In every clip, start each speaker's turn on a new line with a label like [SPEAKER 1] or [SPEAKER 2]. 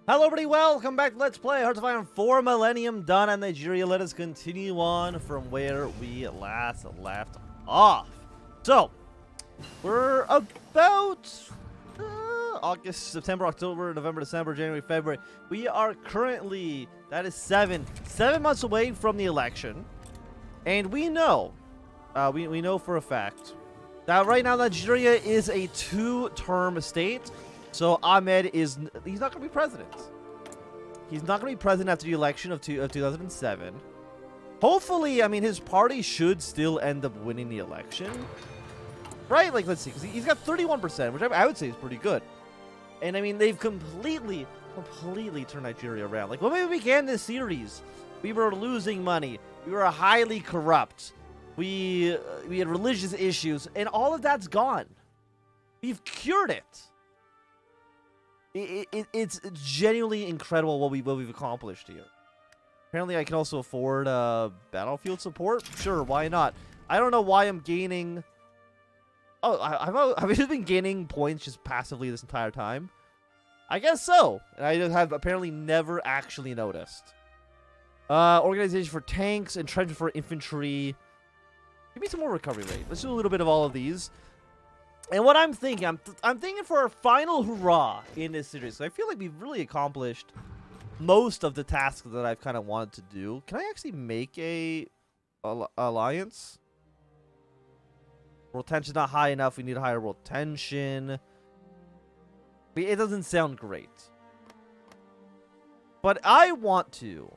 [SPEAKER 1] Hello everybody, welcome back to Let's Play Hearts of Iron 4 Millennium done at Nigeria. Let us continue on from where we last left off. So, we're about August, September, October, November, December, January, February. We are currently, that is seven months away from the election. And we know, we know for a fact that right now Nigeria is a two-term state. So Ahmed he's not going to be president. He's not going to be president after the election of 2007. Hopefully, I mean, his party should still end up winning the election. Right? Like, let's see. Because he's got 31%, which I would say is pretty good. And, I mean, they've completely turned Nigeria around. Like, when we began this series, we were losing money. We were highly corrupt. We had religious issues. And all of that's gone. We've cured it. It's genuinely incredible what we've accomplished here. Apparently, I can also afford battlefield support. Sure, why not? I don't know why I'm gaining. Oh, I've just been gaining points just passively this entire time. I guess so. And I have apparently never actually noticed. Organization for tanks, entrenchment for infantry. Give me some more recovery rate. Let's do a little bit of all of these. And what I'm thinking, I'm thinking for our final hurrah in this series. So I feel like we've really accomplished most of the tasks that I've kind of wanted to do. Can I actually make a alliance? World tension's not high enough. We need higher world tension. It doesn't sound great. But I want to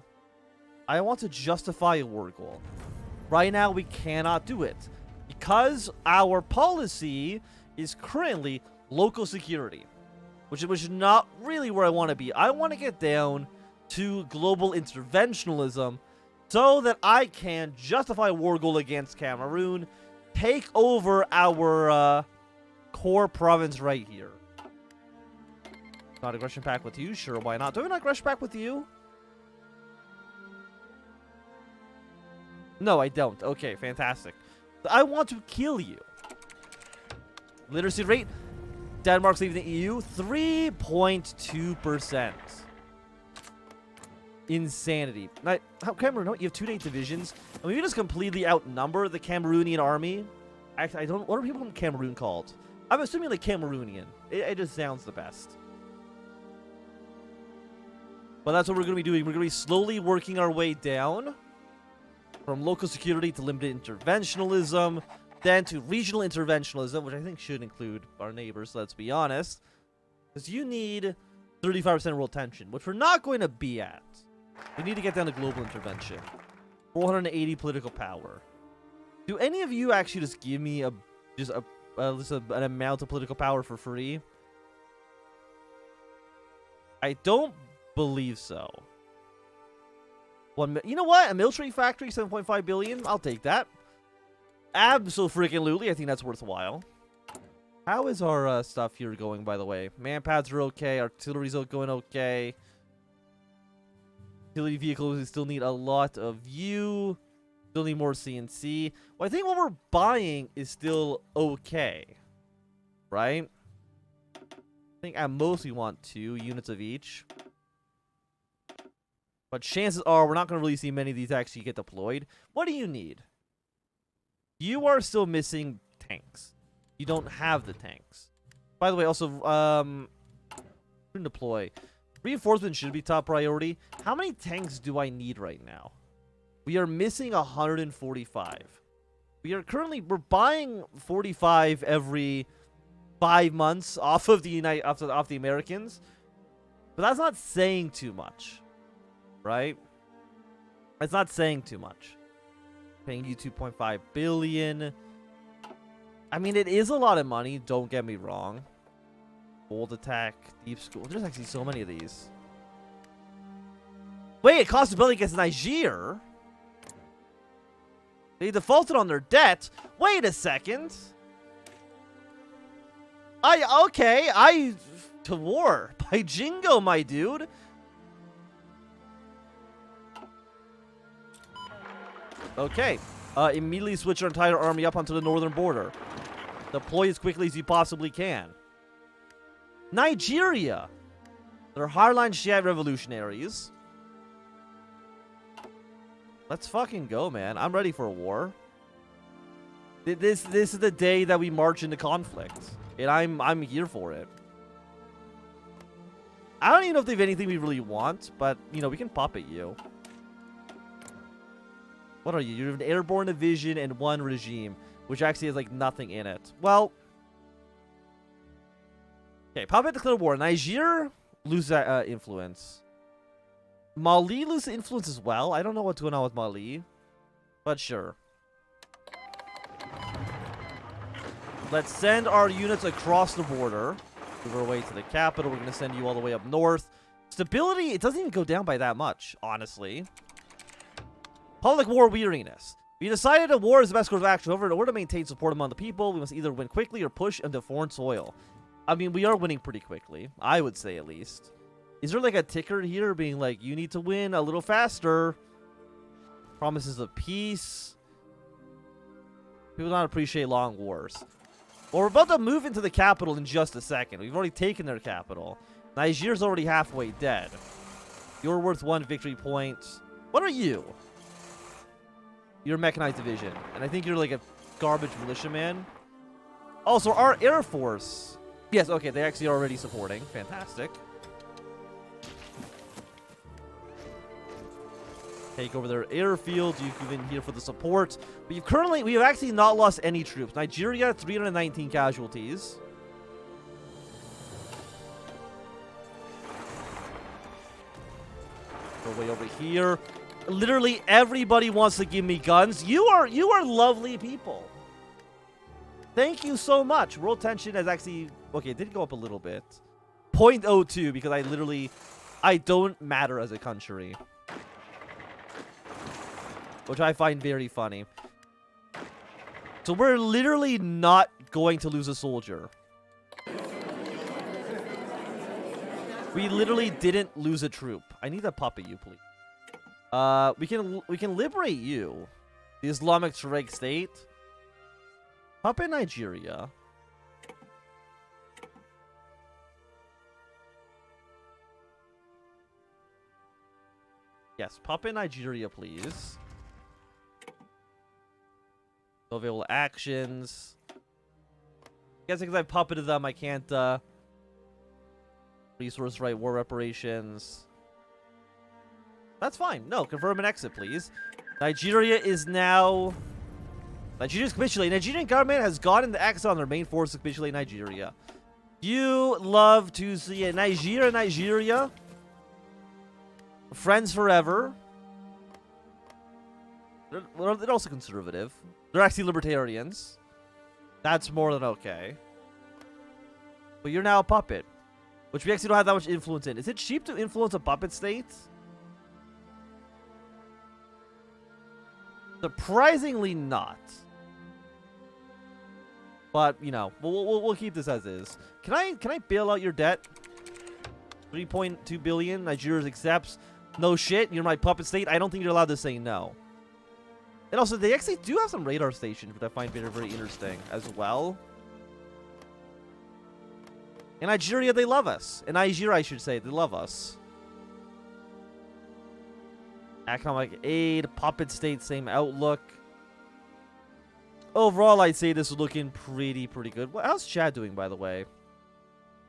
[SPEAKER 1] justify a war goal. Right now, we cannot do it. Because our policy is currently local security, which is not really where I want to be. I want to get down to global interventionalism so that I can justify a war goal against Cameroon, take over our core province right here. Not aggression pact with you? Sure, why not? Do I have an aggression pact with you? No, I don't. Okay, fantastic. I want to kill you. Literacy rate. Denmark's leaving the EU. 3.2%. Insanity. Now, how Cameroon? You have 2 Nate divisions. And we just completely outnumber the Cameroonian army. Actually, I don't. What are people from Cameroon called? I'm assuming like Cameroonian. It just sounds the best. But that's what we're going to be doing. We're going to be slowly working our way down. From local security to limited interventionalism, then to regional interventionalism, which I think should include our neighbors, let's be honest. Because you need 35% world tension, which we're not going to be at. We need to get down to global intervention. 480 political power. Do any of you actually just give me an amount of political power for free? I don't believe so. You know what? A military factory, 7.5 billion. I'll take that. Absolutely. I think that's worthwhile. How is our stuff here going, by the way? Manpads are okay. Artillery's going okay. Artillery vehicles, we still need a lot of you. Still need more CNC. Well, I think what we're buying is still okay. Right? I think at most we want 2 units of each. But chances are we're not going to really see many of these actually get deployed. What do you need? You are still missing tanks. You don't have the tanks. By the way, also, deploy. Reinforcement should be top priority. How many tanks do I need right now? We are missing 145. We're buying 45 every 5 months off of the off the Americans. But that's not saying too much. Right? It's not saying too much. Paying you 2.5 billion. I mean, it is a lot of money. Don't get me wrong. Bold attack, deep school. There's actually so many of these. Wait, it costs a billion against Niger. They defaulted on their debt. Wait a second. To war by Jingo, my dude. Okay. Immediately switch your entire army up onto the northern border. Deploy as quickly as you possibly can. Nigeria. They're hardline Shiite revolutionaries. Let's fucking go, man. I'm ready for a war. This is the day that we march into conflict, and I'm here for it. I don't even know if they have anything we really want, but you know we can puppet you. What are you? You have an airborne division and one regime, which actually has like nothing in it. Well, okay. Puppet declare war. Niger lose influence. Mali lose influence as well. I don't know what's going on with Mali, but sure. Let's send our units across the border. Move our way to the capital. We're going to send you all the way up north. Stability, it doesn't even go down by that much, honestly. Public war weariness. We decided a war is the best course of action. However, in order to maintain support among the people, we must either win quickly or push into foreign soil. I mean, we are winning pretty quickly. I would say, at least. Is there like a ticker here being like, you need to win a little faster? Promises of peace. People don't appreciate long wars. Well, we're about to move into the capital in just a second. We've already taken their capital. Niger's already halfway dead. You're worth 1 victory point. What are you? You're a mechanized division. And I think you're like a garbage militiaman. Also, our Air Force. Yes, okay, they actually are already supporting. Fantastic. Take over their airfield. You've been here for the support. But we have actually not lost any troops. Nigeria, 319 casualties. Go way over here. Literally everybody wants to give me guns. You are lovely people. Thank you so much. World tension has actually... Okay, it did go up a little bit. 0.02 because I don't matter as a country. Which I find very funny. So we're literally not going to lose a soldier. We literally didn't lose a troop. I need to puppet you, please. We can liberate you. The Islamic Tuareg state. Puppet Nigeria. Yes, puppet Nigeria, please. No available actions. Guessing because I've puppeted them, I can't, resource right, war reparations. That's fine. No, confirm and exit, please. Nigeria is now... Nigeria's capitulated. Nigerian government has gone into exile on their main force to capitulate Nigeria. You love to see it. Nigeria. Friends forever. They're also conservative. They're actually libertarians. That's more than okay. But you're now a puppet. Which we actually don't have that much influence in. Is it cheap to influence a puppet state? Surprisingly not. But, you know, we'll keep this as is. Can I bail out your debt? 3.2 billion. Nigeria accepts. No shit. You're my puppet state. I don't think you're allowed to say no. And also, they actually do have some radar stations, which I find very, very interesting as well. In Nigeria, they love us. In Nigeria, I should say, they love us. Economic aid, puppet state, same outlook. Overall, I'd say this is looking pretty good. Well, how's Chad doing, by the way?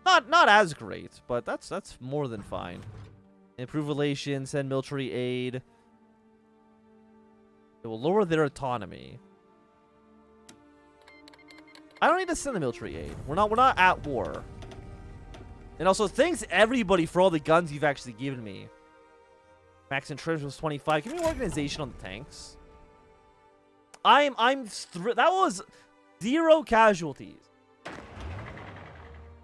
[SPEAKER 1] Not as great, but that's more than fine. Improve relations, send military aid. It will lower their autonomy. I don't need to send the military aid. We're not at war. And also, thanks everybody for all the guns you've actually given me. Max entrenchment was 25. Give me organization on the tanks. That was 0 casualties.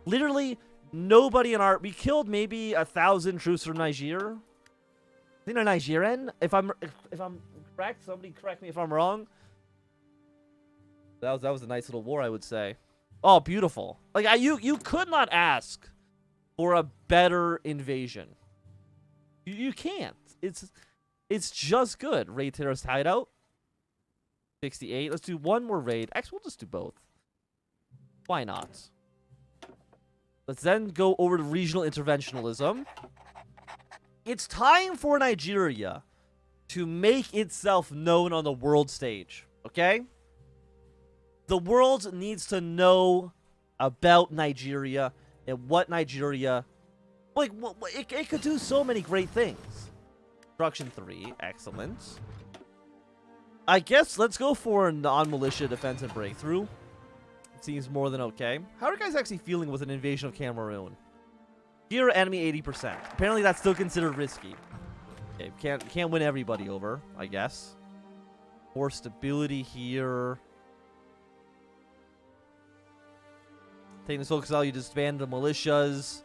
[SPEAKER 1] Literally nobody in our... We killed maybe 1,000 troops from Niger. I think they're Nigerian. If I'm correct, somebody correct me if I'm wrong. That was a nice little war, I would say. Oh, beautiful. Like you could not ask for a better invasion. You can't. It's just good. Raid terrorist hideout. 68. Let's do one more raid. Actually, we'll just do both. Why not? Let's then go over to regional interventionalism. It's time for Nigeria to make itself known on the world stage, okay? The world needs to know about Nigeria and what Nigeria... Like, it could do so many great things. Construction 3, excellent. I guess let's go for non-militia defense and breakthrough. It seems more than okay. How are you guys actually feeling with an invasion of Cameroon? Here, enemy 80%. Apparently, that's still considered risky. Okay, can't win everybody over, I guess. More stability here. Taking this focus out, you disband the militias.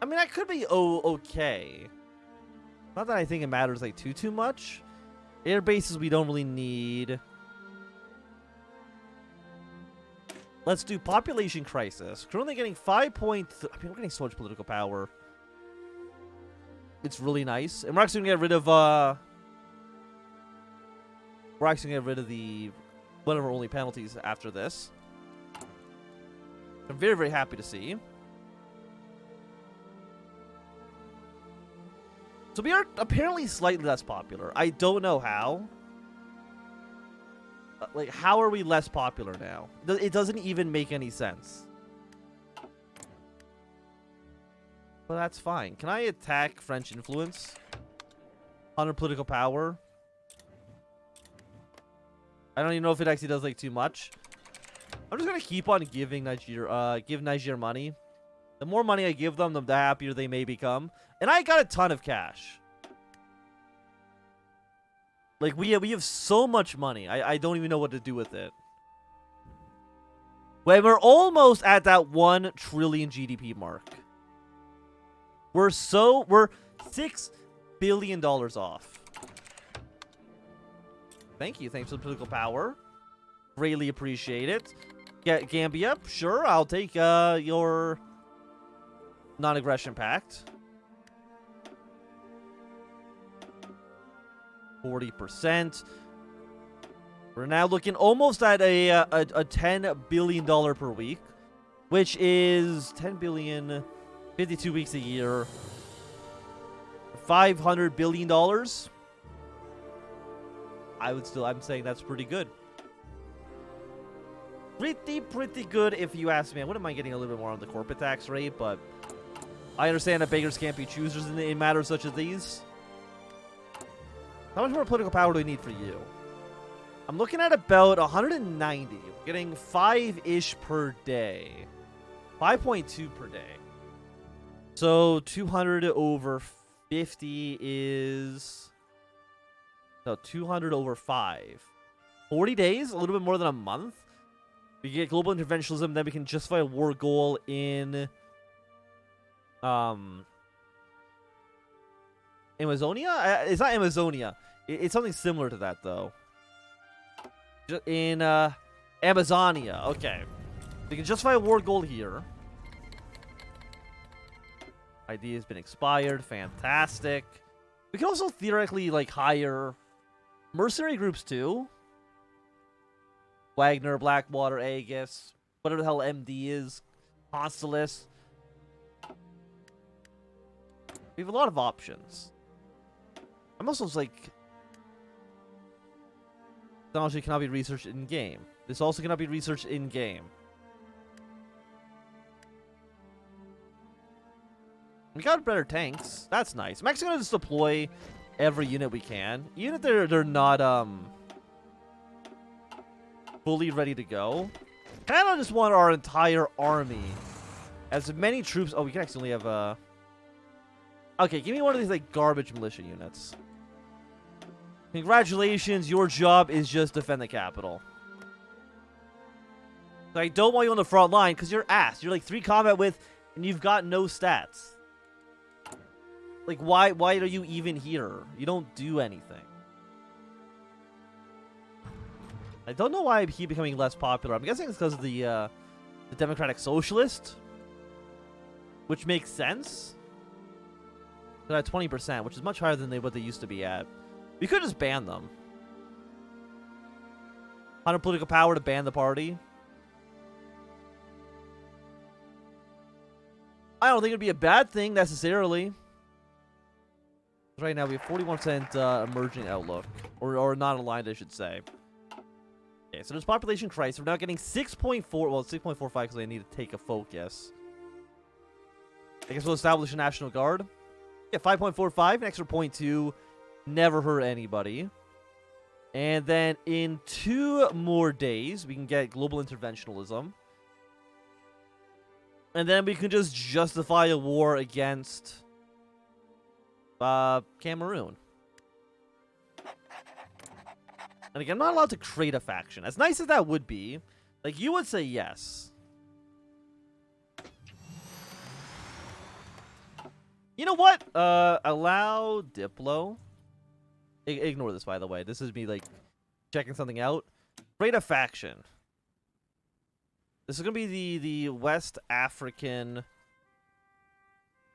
[SPEAKER 1] I mean, that could be okay. Not that I think it matters like too much. Air bases we don't really need. Let's do population crisis. Currently getting 5.3. I mean, we're getting so much political power. It's really nice. And we're actually gonna get rid of we're actually gonna get rid of the one of our only penalties after this. I'm very, very happy to see. So we are apparently slightly less popular. I don't know how. Like, how are we less popular now? It doesn't even make any sense. Well, that's fine. Can I attack French influence? Under political power? I don't even know if it actually does, like, too much. I'm just gonna keep on giving Niger money. The more money I give them, the happier they may become. And I got a ton of cash. Like, we have so much money. I don't even know what to do with it. Wait, we're almost at that 1 trillion GDP mark. We're $6 billion off. Thank you. Thanks for the political power. Greatly appreciate it. Gambia, sure. I'll take your non-aggression pact. 40%. We're now looking almost at a $10 billion per week, which is 10 billion, 52 weeks a year, $500 billion. I'm saying that's pretty good. Pretty good if you ask me. I wouldn't mind getting a little bit more on the corporate tax rate, but I understand that beggars can't be choosers in matters such as these. How much more political power do we need for you? I'm looking at about 190. Getting 5-ish per day. 5.2 per day. So 200 over 50 is... No, 200 over 5. 40 days? A little bit more than a month? We get global interventionism, then we can justify a war goal in... Amazonia? It's not Amazonia. It's something similar to that, though. In Amazonia. Okay. We can justify a war goal here. ID has been expired. Fantastic. We can also theoretically, like, hire mercenary groups, too. Wagner, Blackwater, Aegis, whatever the hell MD is. Consulus. We have a lot of options. I'm also like... Technology cannot be researched in-game. This also cannot be researched in-game. We got better tanks. That's nice. I'm actually going to just deploy every unit we can. Even if they're not fully ready to go. Kind of just want our entire army. As many troops... Oh, we can actually only have... Okay, give me one of these like garbage militia units. Congratulations, your job is just defend the capital. I don't want you on the front line because you're ass. You're like 3 combat with and you've got no stats. Like, why are you even here? You don't do anything. I don't know why I keep becoming less popular. I'm guessing it's because of the Democratic Socialist. Which makes sense. They're at 20%, which is much higher than what they used to be at. We could just ban them. 100 political power to ban the party. I don't think it'd be a bad thing necessarily. Right now we have 41% emerging outlook, or not aligned, I should say. Okay, so there's population crisis. We're now getting 6.4. Well, 6.45 because I need to take a focus. I guess we'll establish a National Guard. Yeah, 5.45, an extra 0.2. Never hurt anybody. And then in 2 more days, we can get global interventionalism. And then we can just justify a war against Cameroon. And again, I'm not allowed to create a faction. As nice as that would be, like, you would say yes. You know what? Allow Diplo. Ignore this, by the way. This is me, like, checking something out. Create a faction. This is going to be the West African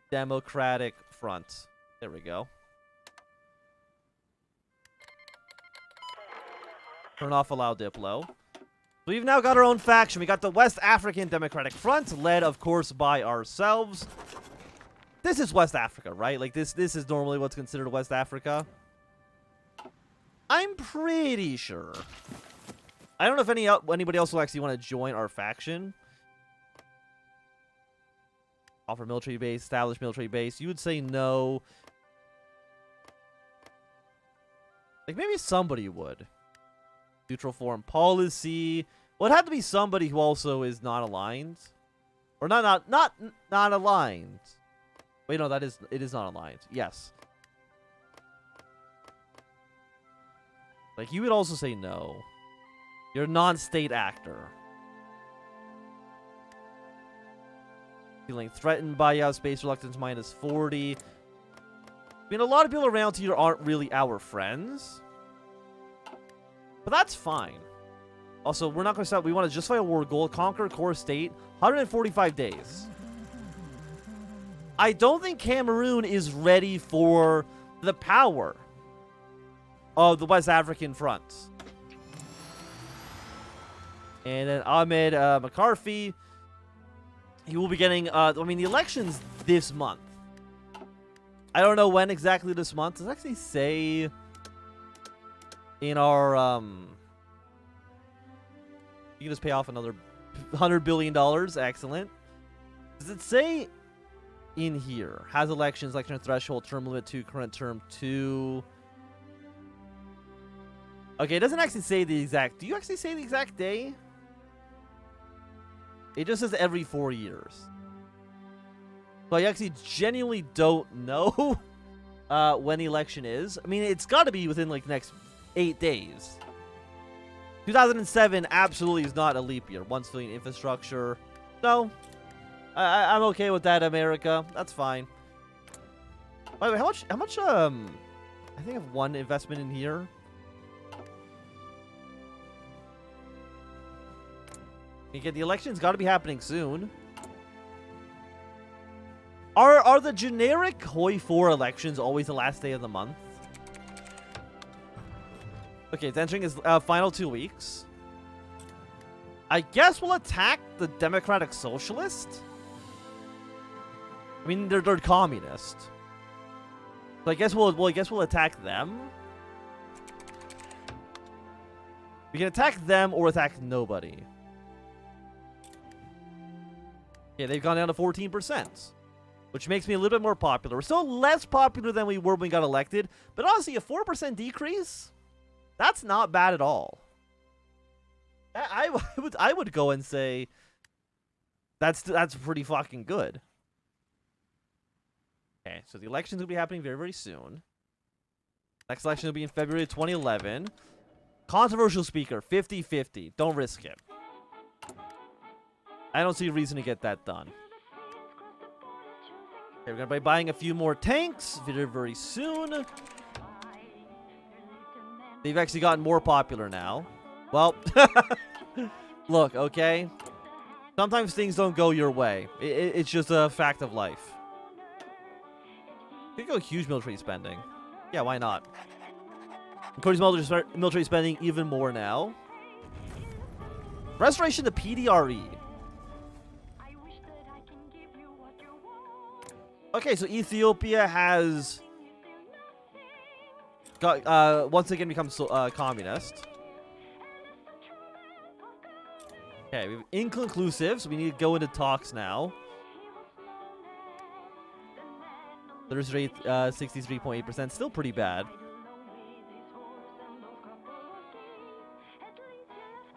[SPEAKER 1] Democratic Front. There we go. Turn off allow Diplo. We've now got our own faction. We got the West African Democratic Front, led, of course, by ourselves. This is West Africa, right? Like, this is normally what's considered West Africa. I'm pretty sure. I don't know if anybody else will actually want to join our faction. Offer military base, establish military base. You would say no. Like, maybe somebody would. Neutral foreign policy. Well, it'd have to be somebody who also is not aligned. Or not aligned. Wait, no, it is not aligned. Yes. Like, you would also say no. You're a non-state actor. Feeling threatened by space reluctance minus 40. I mean, a lot of people around here aren't really our friends. But that's fine. Also, we're not going to stop. We want to justify a war goal. Conquer core state. 145 days. I don't think Cameroon is ready for the power of the West African Front. And then Ahmed McCarthy. He will be getting, I mean, the election's this month. I don't know when exactly this month. Does it actually say in our, you can just pay off another $100 billion. Excellent. Does it say in here? Has elections, election threshold, term limit 2, current term 2. Okay, it doesn't actually say the exact, do you actually say the exact day? It just says every 4 years. So I actually genuinely don't know when the election is. I mean, it's got to be within, like, the next 8 days. 2007 absolutely is not a leap year. 1 civilian infrastructure. No. I'm okay with that, America. That's fine. By the way, how much, I think I have 1 investment in here. Again, the election's got to be happening soon. Are the generic Hoi 4 elections always the last day of the month? Okay, it's entering its final 2 weeks. I guess we'll attack the Democratic Socialist. I mean, they're communist. So I guess we'll attack them. We can attack them or attack nobody. Okay, they've gone down to 14%, which makes me a little bit more popular. We're still less popular than we were when we got elected, but honestly, a 4% decrease, that's not bad at all. I would go and say that's pretty fucking good. Okay, so the elections will be happening very, very soon. Next election will be in February of 2011. Controversial speaker, 50-50. Don't risk it. I don't see a reason to get that done. Okay, we're going to be buying a few more tanks very, very soon. They've actually gotten more popular now. Well, look, okay? Sometimes things don't go your way. It's just a fact of life. We could go huge military spending. Yeah, why not? Encourage military spending even more now. Restoration to PDRE. Okay, so Ethiopia has got once again become communist. Okay, we have inconclusive, so we need to go into talks now. Literacy rate 63.8%, still pretty bad.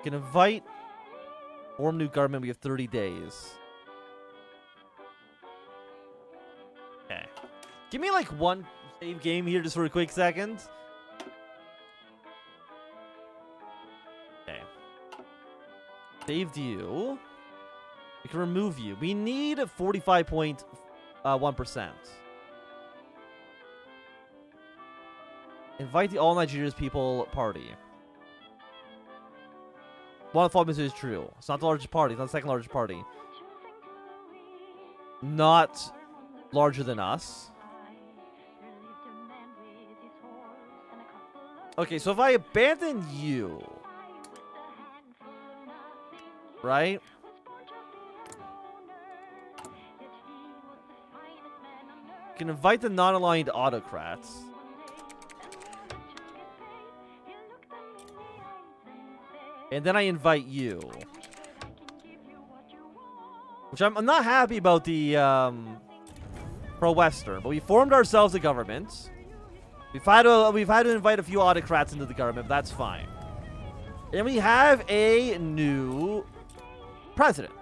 [SPEAKER 1] Can invite, form new government. We have 30 days. Okay, give me like one save game here just for a quick second. Okay, saved you. We can remove you. We need 45.1%. Invite the All Nigeria's People Party. One of the following is true. It's not the largest party. It's not the second largest party. Not larger than us. Okay, so if I abandon you, right? You can invite the non-aligned autocrats. And then I invite you. Which I'm not happy about the pro-Western, but we formed ourselves a government. We've had to invite a few autocrats into the government, but that's fine. And we have a new president.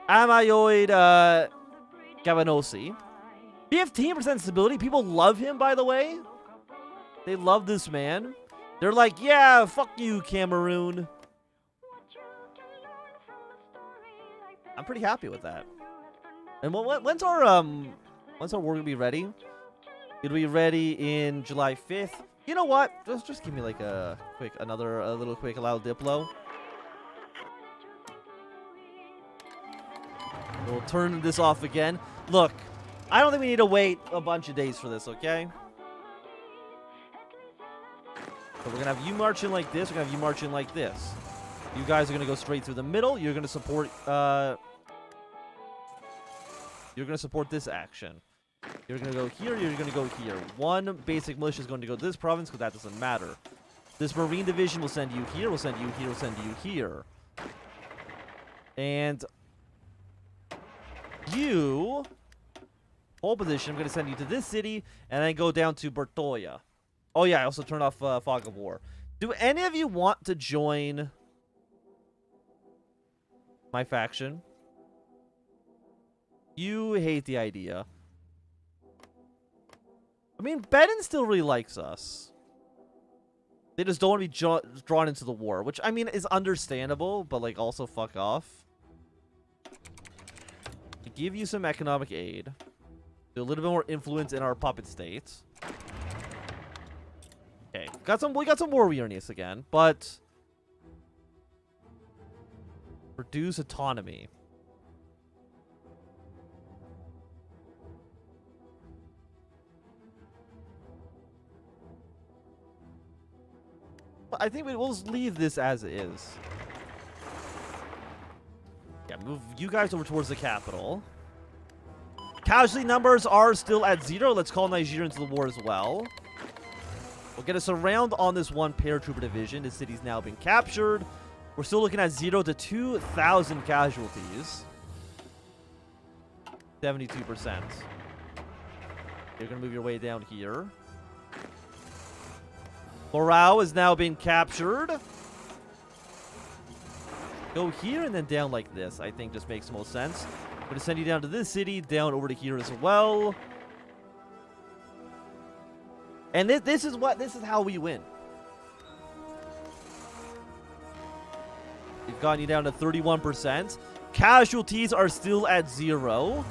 [SPEAKER 1] Amayoid Gavanosi. 15% stability. People love him, by the way. They love this man. They're like, yeah, fuck you, Cameroon. I'm pretty happy with that. And when's our war gonna be ready? It'll be ready in July 5th. You know what? Just give me like a little quick allow Diplo. We'll turn this off again. Look, I don't think we need to wait a bunch of days for this, okay? So we're gonna have you march in like this. We're gonna have you march in like this. You guys are gonna go straight through the middle. You're gonna support. You're gonna support this action. You're gonna go here. You're gonna go here. One basic militia is going to go to this province because that doesn't matter. This Marine division will send you here. We'll send you here. We'll send you here. And you, whole position. I'm gonna send you to this city and then go down to Bertoya. Oh yeah, I also turned off Fog of War. Do any of you want to join my faction? You hate the idea. I mean, Bedin still really likes us. They just don't want to be drawn into the war, which, I mean, is understandable, but, like, also fuck off. To give you some economic aid. Do a little bit more influence in our puppet states. Okay, we got some war weariness again, but reduce autonomy. I think we'll just leave this as is. Yeah, move you guys over towards the capital. Casualty numbers are still at 0. Let's call Nigeria into the war as well. We'll get us around on this one paratrooper division. This city's now been captured. We're still looking at 0 to 2,000 casualties. 72%. You're going to move your way down here. Morale is now being captured. Go here and then down like this. I think just makes the most sense. I'm going to send you down to this city, down over to here as well. And this is how we win. We've gotten you down to 31%. Casualties are still at 0.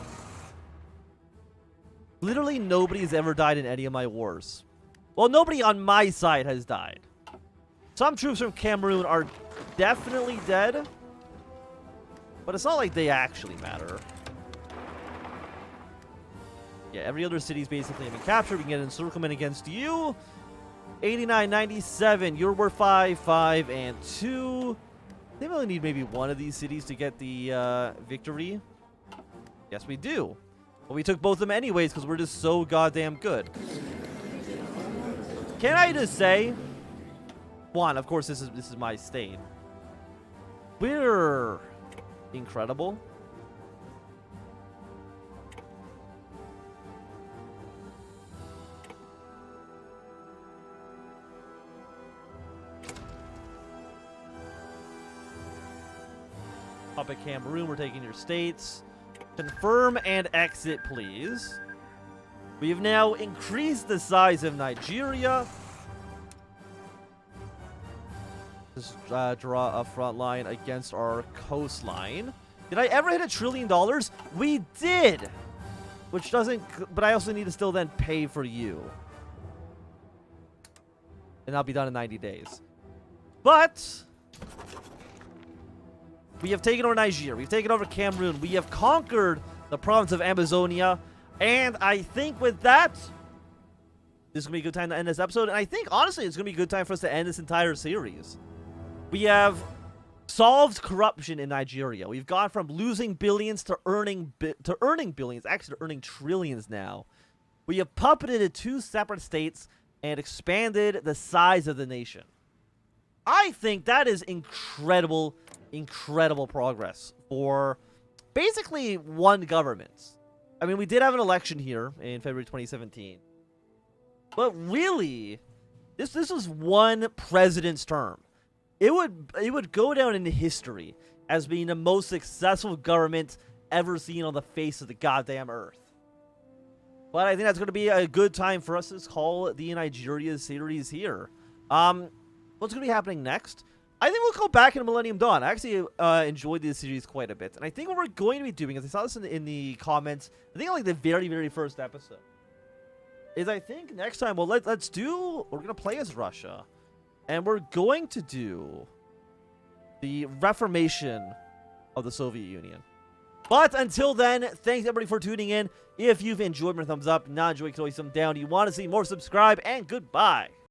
[SPEAKER 1] Literally nobody's ever died in any of my wars. Well, nobody on my side has died. Some troops from Cameroon are definitely dead. But it's not like they actually matter. Yeah, every other city's basically been captured. We can get encirclement against you. 89, 97. You're worth 5, 5, and 2. They only need maybe one of these cities to get the victory. Yes, we do. But we took both of them anyways because we're just so goddamn good. Can I just say, one, of course, this is my state. We're incredible. Up at Cameroon, we're taking your states. Confirm and exit, please. We have now increased the size of Nigeria. Just draw a front line against our coastline. Did I ever hit $1 trillion? We did! Which doesn't... But I also need to still then pay for you. And that'll be done in 90 days. But... we have taken over Nigeria. We've taken over Cameroon. We have conquered the province of Amazonia. And I think with that, this is going to be a good time to end this episode. And I think, honestly, it's going to be a good time for us to end this entire series. We have solved corruption in Nigeria. We've gone from losing billions to earning billions. Actually, to earning trillions now. We have puppeted 2 separate states and expanded the size of the nation. I think that is incredible progress for basically one government. I mean, we did have an election here in February 2017. But really, this was one president's term. It would go down in history as being the most successful government ever seen on the face of the goddamn earth. But I think that's going to be a good time for us to call the Nigeria series here. What's going to be happening next? I think we'll go back in Millennium Dawn. I actually enjoyed this series quite a bit. And I think what we're going to be doing, as I saw this in the comments, I think like the very, very first episode, is I think next time, well, we're going to play as Russia. And we're going to do the reformation of the Soviet Union. But until then, thanks everybody for tuning in. If you've enjoyed, thumbs up. Not enjoyed, always thumb down. You want to see more, subscribe, and goodbye.